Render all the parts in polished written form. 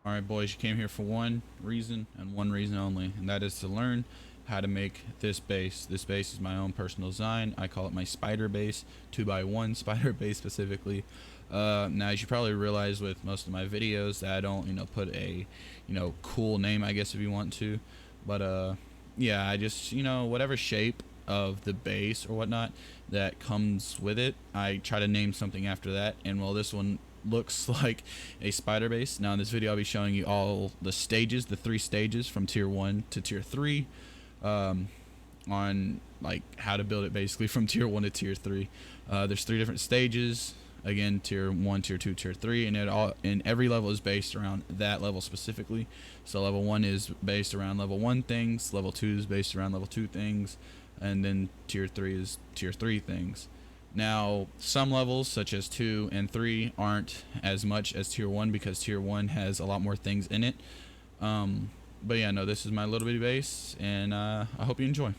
Alright boys, you came here for one reason and one reason only, and that is to learn how to make this base. This base is my own personal design. I call it my spider base, 2x1 spider base specifically. Now as you probably realize with most of my videos that I don't, put a, cool name, I guess, if you want to. But yeah, I just, whatever shape of the base or whatnot that comes with it, I try to name something after that. And well, this one looks like a spider base. Now in this video I'll be showing you all the stages, the 3 stages from tier 1 to tier 3, on like how to build it basically from tier 1 to tier 3. There's 3 different stages, again, tier 1, tier 2, tier 3, and every level is based around that level specifically. So level 1 is based around level 1 things, level 2 is based around level 2 things, and then tier 3 is tier 3 things. Now, some levels such as 2 and 3 aren't as much as tier 1 because tier 1 has a lot more things in it. But yeah, no, this is my little bitty base, and I hope you enjoy.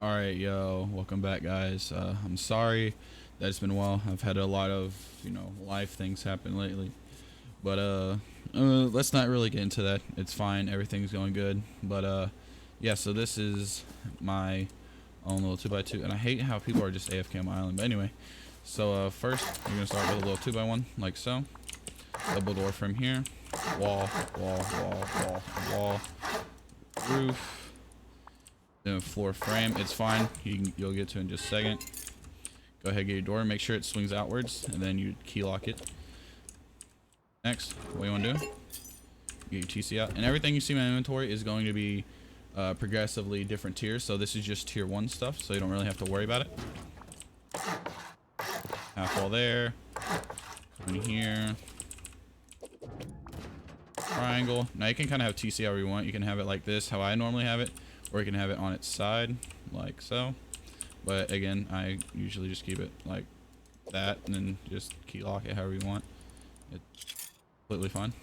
Alright, yo, welcome back, guys. I'm sorry that it's been a while. I've had a lot of, life things happen lately. But let's not really get into that. It's fine, everything's going good. But yeah, so this is my own little 2x2, and I hate how people are just AFK on my island. But anyway, so first you're gonna start with a little 2x1 like so. Double door from here. Wall, wall, wall, wall, wall. Roof. Then floor frame. It's fine. You'll get to it in just a second. Go ahead, get your door. Make sure it swings outwards, and then you key lock it. Next, what you want to do, get your TC out, and everything you see in my inventory is going to be progressively different tiers. So this is just tier 1 stuff, so you don't really have to worry about it. Half wall there, come in here, triangle. Now you can kind of have TC however you want. You can have it like this, how I normally have it, or you can have it on its side, like so. But again, I usually just keep it like that, and then just key lock it however you want. It's completely fine.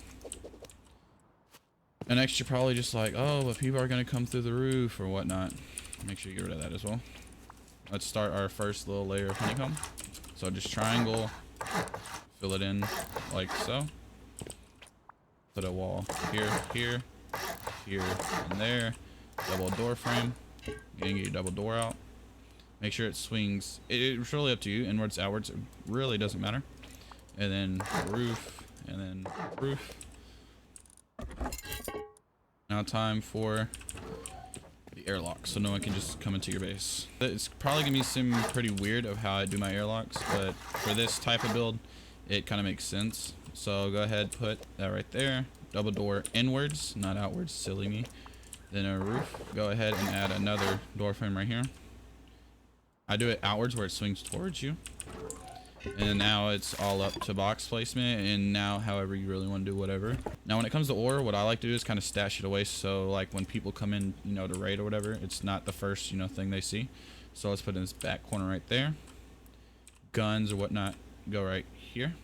And next you're probably just like, oh, but people are gonna come through the roof or whatnot. Make sure you get rid of that as well. Let's start our first little layer of honeycomb. So just triangle, fill it in like so. Put a wall here, here, here, and there. Double door frame. Again, get your double door out. Make sure it swings. It's really up to you. Inwards, outwards, it really doesn't matter. And then roof, and then roof. Now time for the airlock, so no one can just come into your base. It's probably gonna seem pretty weird of how I do my airlocks, but for this type of build, it kind of makes sense. So go ahead, put that right there. Double door inwards, not outwards, silly me. Then a roof. Go ahead and add another door frame right here. I do it outwards where it swings towards you. And now it's all up to box placement, and now however you really want to do whatever. Now when it comes to ore, what I like to do is kind of stash it away, so like when people come in, to raid or whatever, it's not the first, thing they see. So let's put in this back corner right there. Guns or whatnot go right here.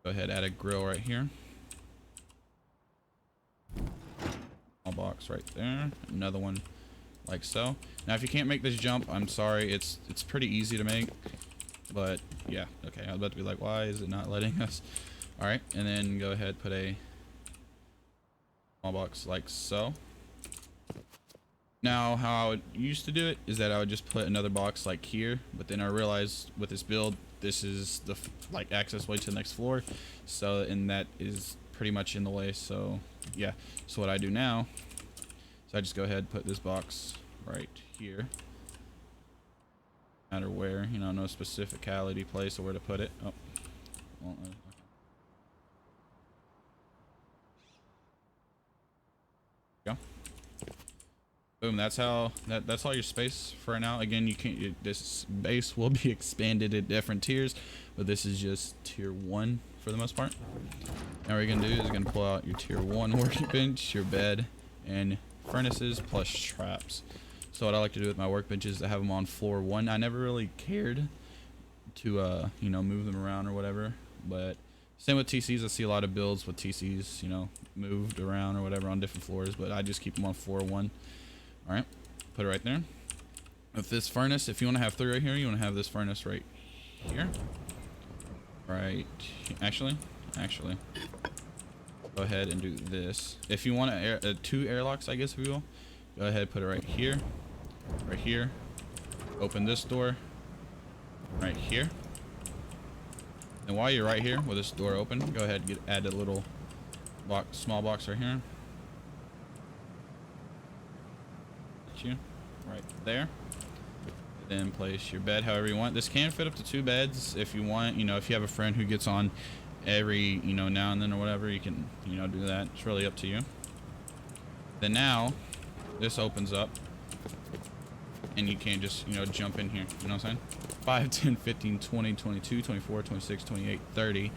Go ahead, add a grill right here. Small box right there. Another one like so. Now if you can't make this jump, I'm sorry, it's pretty easy to make. But yeah, okay, I was about to be like, why is it not letting us? All right, and then go ahead, put a small box like so. Now how I would used to do it is that I would just put another box like here, but then I realized with this build, this is the like access way to the next floor, so, and that is pretty much in the way. So yeah, so what I do now is I just go ahead, put this box right here. Matter where, no specificality place or where to put it. Oh, well, okay. Go. Boom. That's how. That's all your space for right now. Again, you can't. This base will be expanded at different tiers, but this is just tier 1 for the most part. Now what you're gonna do is you're gonna pull out your tier 1 workbench, your bed, and furnaces plus traps. So what I like to do with my workbench is to have them on floor 1. I never really cared to, move them around or whatever. But same with TCs. I see a lot of builds with TCs, moved around or whatever on different floors. But I just keep them on floor 1. All right. Put it right there. With this furnace, if you want to have 3 right here, you want to have this furnace right here. Right. Actually, go ahead and do this. If you want 2 airlocks, I guess, if you will, go ahead, put it right here. Right here. Open this door. Right here. And while you're right here with this door open, go ahead and add a little box, small box right here. Right there. Then place your bed however you want. This can fit up to 2 beds if you want. You know, if you have a friend who gets on every, you know, now and then or whatever, you can, you know, do that. It's really up to you. Then now this opens up and you can't just, you know, jump in here. You know what I'm saying? 5, 10, 15, 20, 22, 24, 26, 28, 30.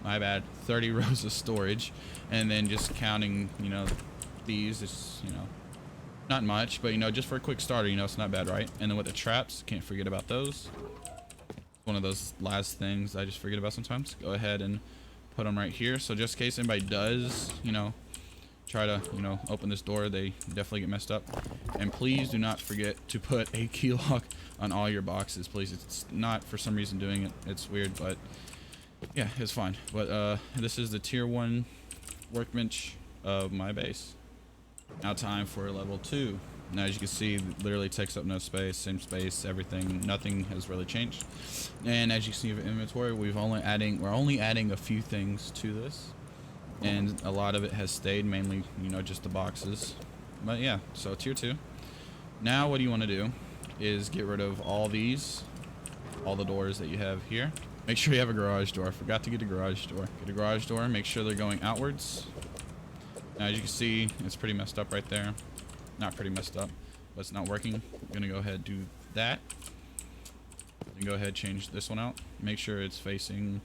My bad. 30 rows of storage. And then just counting, you know, these is, you know, not much, but, you know, just for a quick starter, you know, it's not bad, right? And then with the traps, can't forget about those. One of those last things I just forget about sometimes. Go ahead and put them right here. So just in case anybody does, you know, try to, you know, open this door, they definitely get messed up. And please do not forget to put a key lock on all your boxes, please. It's not for some reason doing it. It's weird, but yeah, it's fine. But this is the tier 1 workbench of my base. Now time for level 2. Now as you can see, it literally takes up no space, same space, everything, nothing has really changed. And as you see in inventory, we're only adding a few things to this, and a lot of it has stayed, mainly, you know, just the boxes. But yeah, so tier 2. Now what you want to do is get rid of all these, all the doors that you have here. Make sure you have a garage door. I forgot to get a garage door. Get a garage door, make sure they're going outwards. Now as you can see, it's pretty messed up right there. Not pretty messed up, but it's not working. I'm gonna go ahead and do that. And go ahead and change this one out. Make sure it's facing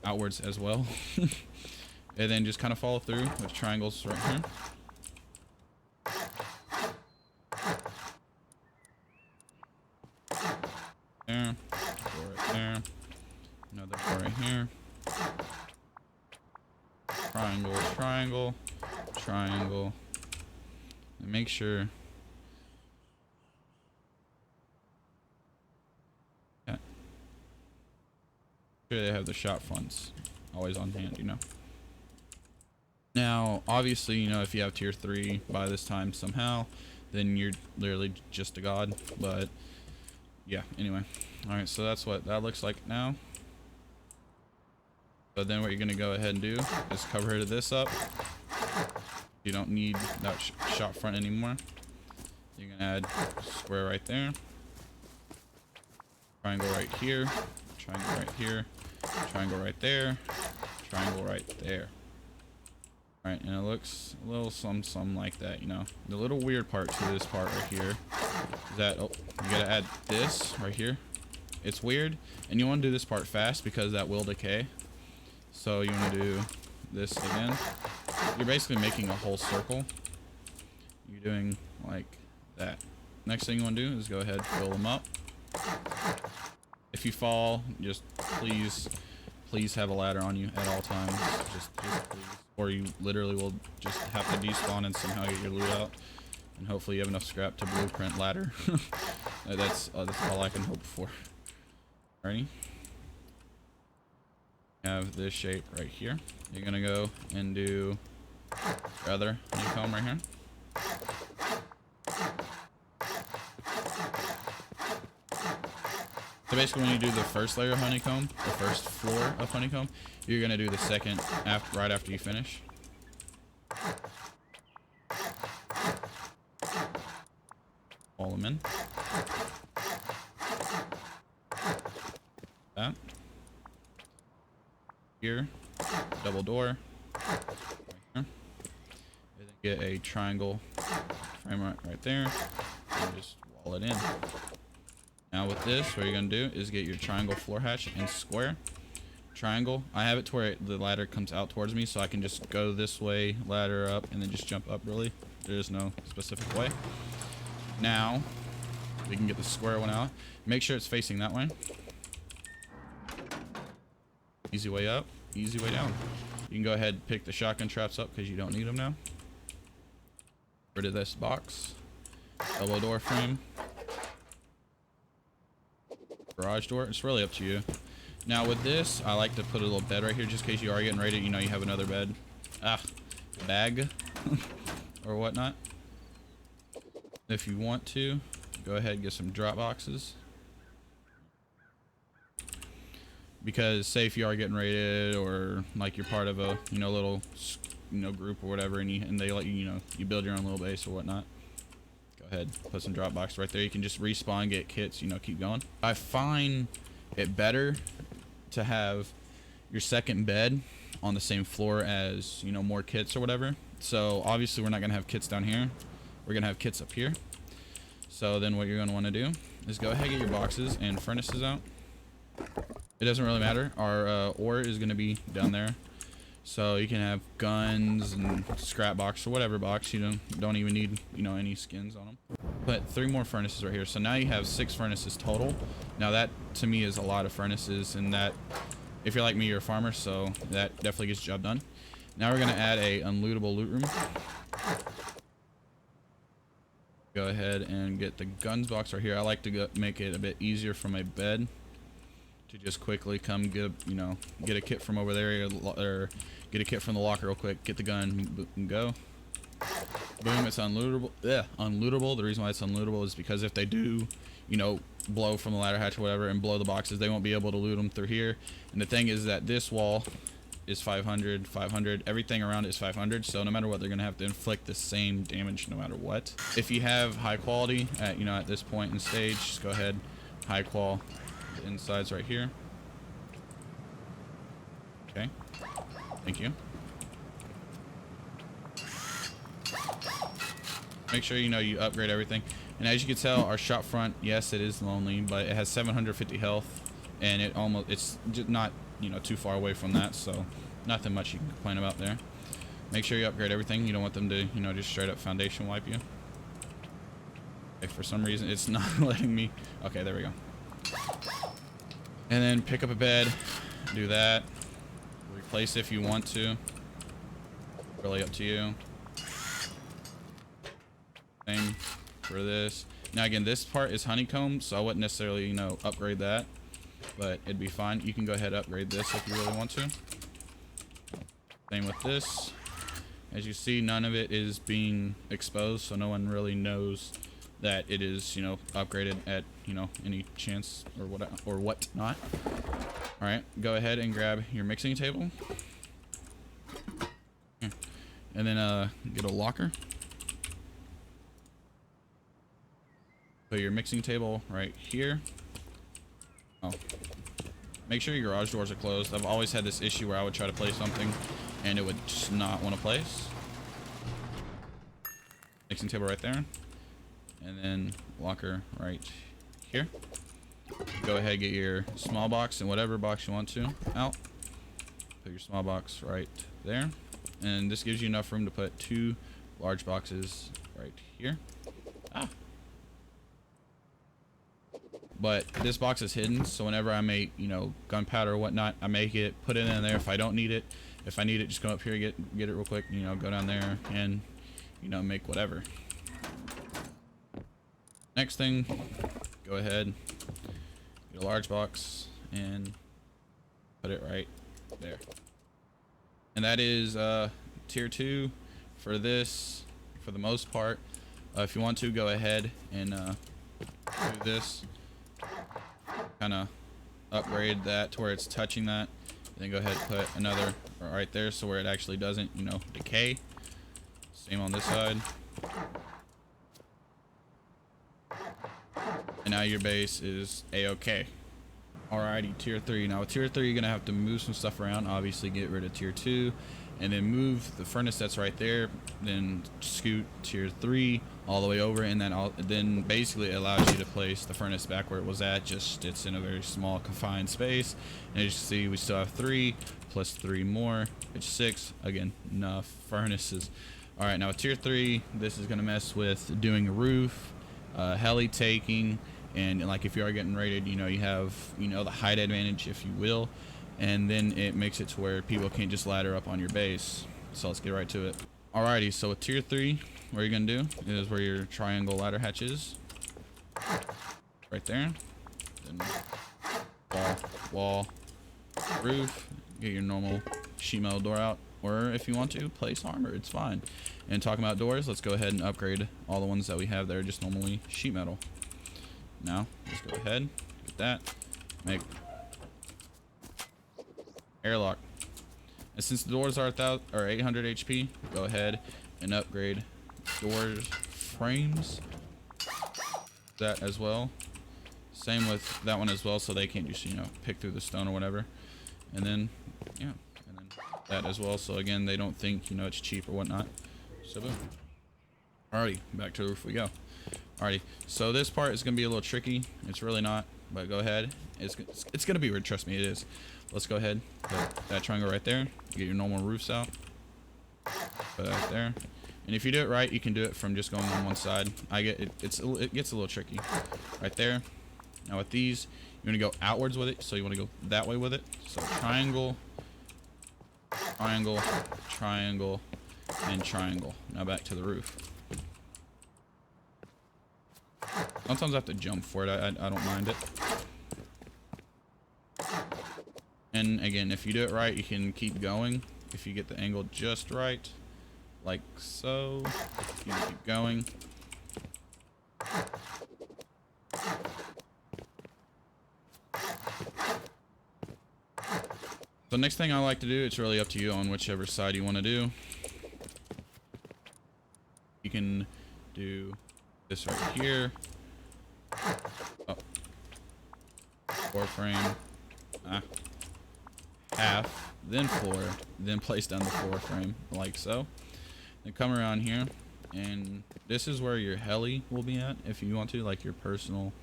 outwards as well. And then just kind of follow through with triangles right here. There, door right there. Another door right here. Triangle, triangle, triangle. And make sure they have the shop funds always on hand, you know. Now obviously, you know, if you have tier 3 by this time somehow, then you're literally just a god. But yeah, anyway, all right, so that's what that looks like now. But then what you're gonna go ahead and do is cover this up. You don't need that shop front anymore. You're gonna add square right there, triangle right here, triangle right here, triangle right there, triangle right there. All right, and it looks a little some like that, you know. The little weird part to this part right here is that, oh, you gotta add this right here. It's weird, and you want to do this part fast because that will decay. So you want to do this again. You're basically making a whole circle. You're doing like that. Next thing you want to do is go ahead and fill them up. If you fall, just please have a ladder on you at all times. Just please. Or you literally will just have to despawn and somehow get your loot out. And hopefully you have enough scrap to blueprint ladder. That's all I can hope for. Alrighty. Have this shape right here. You're gonna go and do your other honeycomb right here. So basically when you do the first layer of honeycomb, the first floor of honeycomb, you're gonna do the second right after you finish. All them in. That. Here, double door, right here. And then get a triangle frame right there, and just wall it in. Now with this, what you're gonna do is get your triangle floor hatch and square. Triangle. I have it to where the ladder comes out towards me, so I can just go this way, ladder up, and then just jump up. Really, there is no specific way. Now we can get the square one out. Make sure it's facing that way. Easy way up, easy way down. You can go ahead and pick the shotgun traps up because you don't need them now. Rid of this box. Double door frame. Garage door. It's really up to you. Now with this, I like to put a little bed right here just in case you are getting ready. You know, you have another bed. Bag. Or whatnot. If you want to, go ahead and get some drop boxes. Because say if you are getting raided, or like you're part of a little group or whatever, and they let you you build your own little base or whatnot, go ahead, put some drop boxes right there. You can just respawn, get kits, keep going. I find it better to have your second bed on the same floor as more kits or whatever. So obviously we're not gonna have kits down here, we're gonna have kits up here. So then what you're gonna want to do is go ahead, get your boxes and furnaces out. It doesn't really matter. Our ore is going to be down there. So you can have guns and scrap box or whatever box. You don't even need, any skins on them. Put 3 more furnaces right here. So now you have 6 furnaces total. Now that to me is a lot of furnaces, and that if you're like me, you're a farmer, so that definitely gets the job done. Now we're going to add a unlootable loot room. Go ahead and get the guns box right here. I like to make it a bit easier for my bed to just quickly come get a kit from over there, or get a kit from the locker real quick, get the gun and go. Boom, it's unlootable. Yeah, unlootable. The reason why it's unlootable is because if they do blow from the ladder hatch or whatever and blow the boxes, they won't be able to loot them through here. And the thing is that this wall is 500, everything around it is 500, so no matter what, they're gonna have to inflict the same damage no matter what. If you have high quality at at this point in stage, just go ahead, high qual. The inside's right here. Okay, thank you. Make sure you upgrade everything. And as you can tell, our shop front, yes, it is lonely, but it has 750 health, and it's just not too far away from that, so nothing much you can complain about there. Make sure you upgrade everything. You don't want them to just straight up foundation wipe you. If for some reason it's not letting me, okay, there we go. And then pick up a bed, do that, replace if you want to, really up to you. Same for this. Now again, this part is honeycomb, so I wouldn't necessarily upgrade that, but it'd be fine. You can go ahead and upgrade this if you really want to. Same with this. As you see, none of it is being exposed, so no one really knows that it is upgraded at any chance or what not. All right, go ahead and grab your mixing table, and then get a locker. Put your mixing table right here. Oh, make sure your garage doors are closed. I've always had this issue where I would try to place something and it would just not want to place. Mixing table right there. And then locker right here. Go ahead, get your small box and whatever box you want to out. Put your small box right there. And this gives you enough room to put 2 large boxes right here. But this box is hidden, so whenever I make, gunpowder or whatnot, I make it, put it in there if I don't need it. If I need it, just go up here, get it real quick, go down there and, make whatever. Next thing, go ahead, get a large box and put it right there. And that is tier 2 for this, for the most part. If you want to, go ahead and do this. Kind of upgrade that to where it's touching that. Then go ahead and put another right there so where it actually doesn't, decay. Same on this side. And now your base is a-okay. Alrighty, tier 3. Now with tier 3, you're gonna have to move some stuff around. Obviously, get rid of tier 2, and then move the furnace that's right there. Then scoot tier 3 all the way over, and then basically it allows you to place the furnace back where it was at. Just it's in a very small confined space. And as you can see, we still have 3 plus 3 more, which is 6. Again, enough furnaces. All right, now with tier 3, this is gonna mess with doing a roof, heli taking. And like if you are getting raided, you have the height advantage, if you will, and then it makes it to where people can't just ladder up on your base. So let's get right to it. Alrighty, so with tier 3, what you're gonna do is where your triangle ladder hatch is, right there. Then wall, roof. Get your normal sheet metal door out, or if you want to, place armor. It's fine. And talking about doors, let's go ahead and upgrade all the ones that we have that are just normally sheet metal. Now, let's go ahead, get that, make airlock. And since the doors are 800 HP, go ahead and upgrade doors frames. That as well. Same with that one as well, so they can't just, you know, pick through the stone or whatever. And then, yeah, and then that as well. So again, they don't think, you know, it's cheap or whatnot. So boom. Alrighty, back to the roof we go. Alrighty, so this part is gonna be a little tricky. It's really not, but go ahead. It's gonna be weird. Trust me, it is. Let's go ahead. Put that triangle right there. Get your normal roofs out. Put that right there. And if you do it right, you can do it from just going on one side. It gets a little tricky. Right there. Now with these, you want to go outwards with it, so you want to go that way with it. So triangle, triangle, triangle, and triangle. Now back to the roof. Sometimes I have to jump for it. I don't mind it. And again, if you do it right, you can keep going. If you get the angle just right, like so, you can keep going. So next thing I like to do, it's really up to you on whichever side you want to do. You can do this right here. Oh. Floor frame. Half, then floor, then place down the floor frame, like so. Then come around here, and this is where your heli will be at, if you want to, like your personal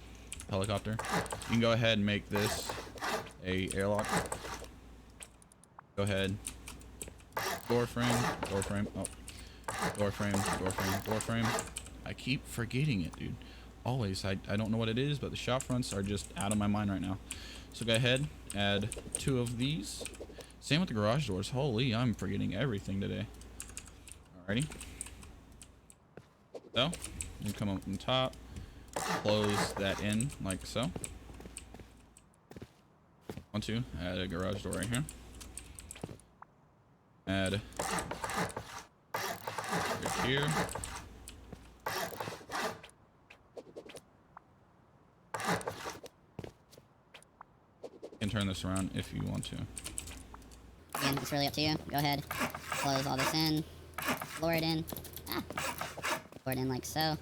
helicopter. You can go ahead and make this a airlock. Go ahead. Door frame, oh. Door frame, door frame, door frame. I keep forgetting it, dude. Always. I don't know what it is, but the shop fronts are just out of my mind right now. So go ahead, add 2 of these. Same with the garage doors. Holy, I'm forgetting everything today. Alrighty. So, you come up on top, close that in like so. Want to add a garage door right here. Add right here. You can turn this around if you want to. Again, it's really up to you. Go ahead, close all this in, lower it in, lower it in like so.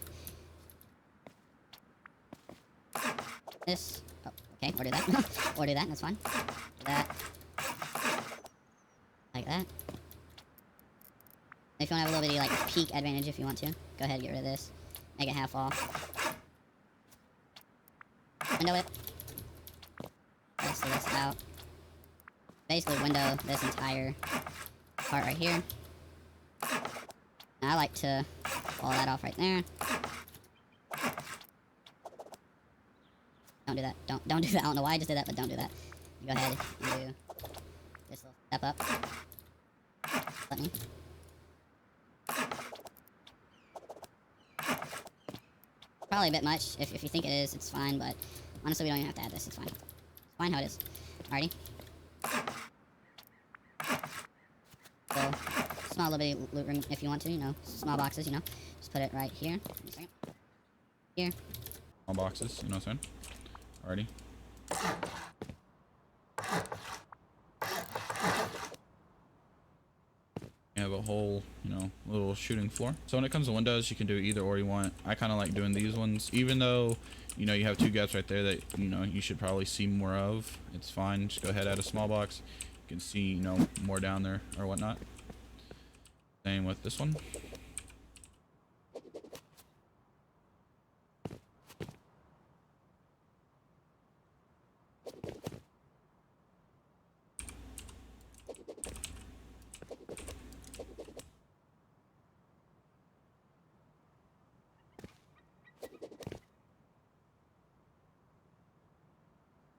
This, oh, okay, or do that, or do that, that's fine. Do that, like that. If you want to have a little bit of like peak advantage, if you want to, go ahead, get rid of this, make it half off. Window it. Let's see this out. Basically window this entire part right here. Now I like to wall that off right there. Don't do that. Don't do that. I don't know why I just did that, but don't do that. You go ahead and do this little step up. Let me. Probably a bit much. If you think it is, it's fine, but honestly we don't even have to add this, it's fine. It's fine how it is. Alrighty. So, small little bit of loot room if you want to, you know, small boxes, you know. Just put it right here. Here. Small boxes, you know what I'm saying? Alrighty. You have a whole, you know, little shooting floor. So when it comes to windows, you can do either or you want. I kind of like doing these ones, even though, you know, you have 2 gaps right there that, you know, you should probably see more of. It's fine. Just go ahead, add a small box. You can see, you know, more down there or whatnot. Same with this one.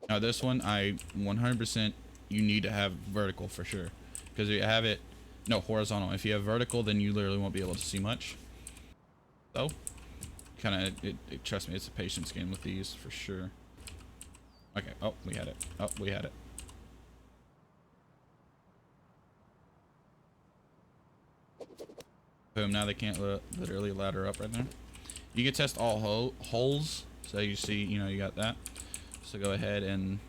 Now this one, I 100% you need to have vertical for sure, because if you have it, no, horizontal. If you have vertical, then you literally won't be able to see much. so. Kind of, trust me, it's a patience game with these for sure. Okay. Oh, we had it. Oh, we had it. Boom. Now they can't literally ladder up right there. You can test all holes. So you see, you know, you got that. So go ahead and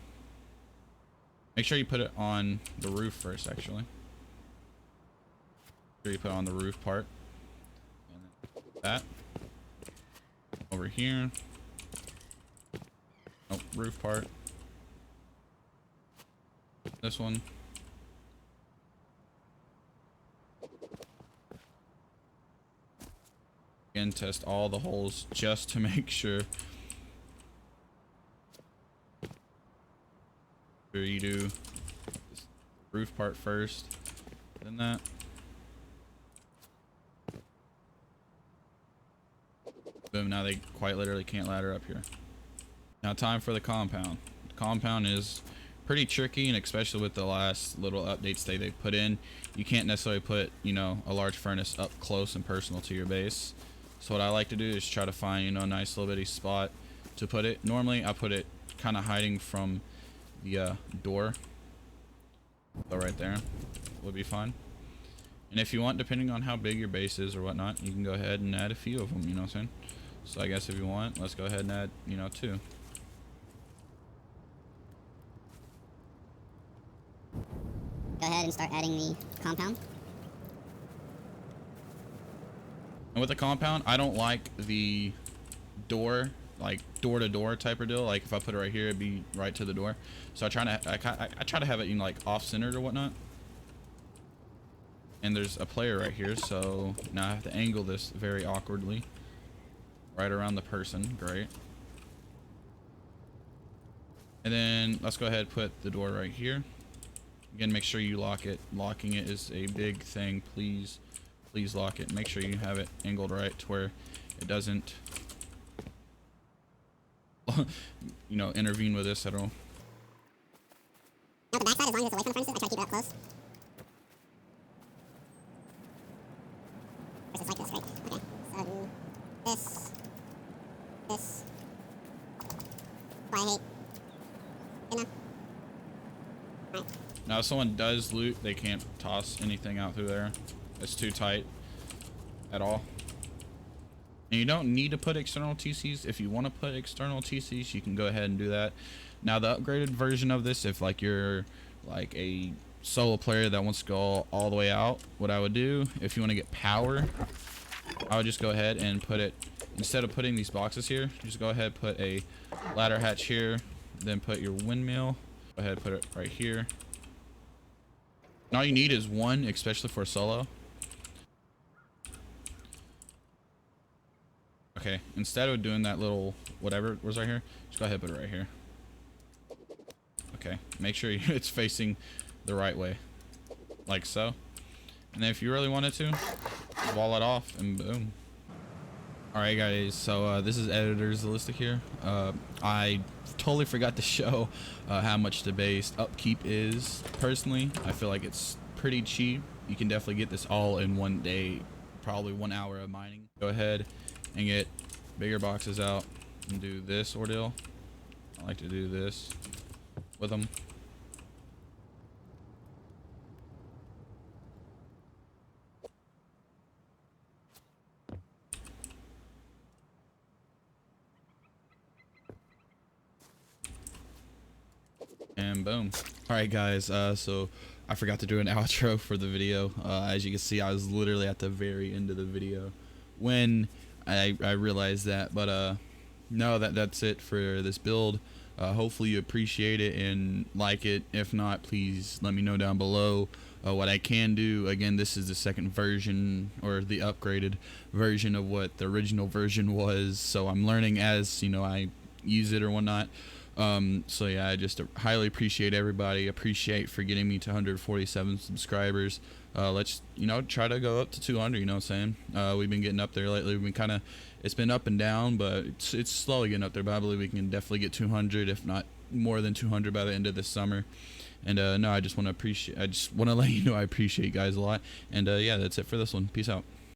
make sure you put it on the roof first, actually. Make sure you put it on the roof part. And then that. Over here. Oh, roof part. This one. Again, test all the holes just to make sure. Sure you do this roof part first, then that. Boom, now they quite literally can't ladder up here. Now time for the compound. The compound is pretty tricky, and especially with the last little updates they put in, you can't necessarily put, you know, a large furnace up close and personal to your base. So what I like to do is try to find, you know, a nice little bitty spot to put it. Normally I put it kind of hiding from the door. So right there would be fine. And if you want, depending on how big your base is or whatnot, you can go ahead and add a few of them, you know what I'm saying? So I guess if you want, let's go ahead and add, you know, 2. Go ahead and start adding the compound. And with the compound, I don't like the door, like door to door type of deal. Like if I put it right here, it'd be right to the door. So I try to have it, you know, like off centered or whatnot. And there's a player right here, so now I have to angle this very awkwardly. Right around the person, great. And then let's go ahead and put the door right here. Again, make sure you lock it. Locking it is a big thing. Please lock it. Make sure you have it angled right to where it doesn't, you know, intervene with this at all. Now the backside, as long as it's away from the furnaces, I try to keep it up close. Versus like this, right? Okay. So do this. This. Why I hate. You know? Right. Now if someone does loot, they can't toss anything out through there. It's too tight at all. And you don't need to put external TCs. If you want to put external TCs, you can go ahead and do that. Now the upgraded version of this, if like you're like a solo player that wants to go all the way out, what I would do, if you want to get power, I would just go ahead and put it, instead of putting these boxes here, just go ahead, put a ladder hatch here, then put your windmill, go ahead, put it right here. And all you need is one, especially for solo. Okay, instead of doing that little whatever was right here, just go ahead and put it right here. Okay, make sure it's facing the right way, like so. And then if you really wanted to, wall it off and boom. Alright guys, so this is Editor's Ballistic here. I totally forgot to show how much the base upkeep is. Personally, I feel like it's pretty cheap. You can definitely get this all in one day, probably 1 hour of mining. Go ahead and get bigger boxes out and do this ordeal. I like to do this with them. And boom. Alright guys, so I forgot to do an outro for the video. As you can see, I was literally at the very end of the video when I realized that. But no, that's it for this build. Hopefully you appreciate it and like it. If not, please let me know down below what I can do. Again, this is the second version, or the upgraded version of what the original version was, so I'm learning as, you know, I use it or whatnot. So yeah, I just highly appreciate everybody. Appreciate for getting me to 147 subscribers. Let's, you know, try to go up to 200, you know what I'm saying? We've been getting up there lately. We've been it's been up and down, but it's slowly getting up there. But I believe we can definitely get 200, if not more than 200 by the end of this summer. And no, I just want to let you know I appreciate you guys a lot. And yeah, that's it for this one. Peace out.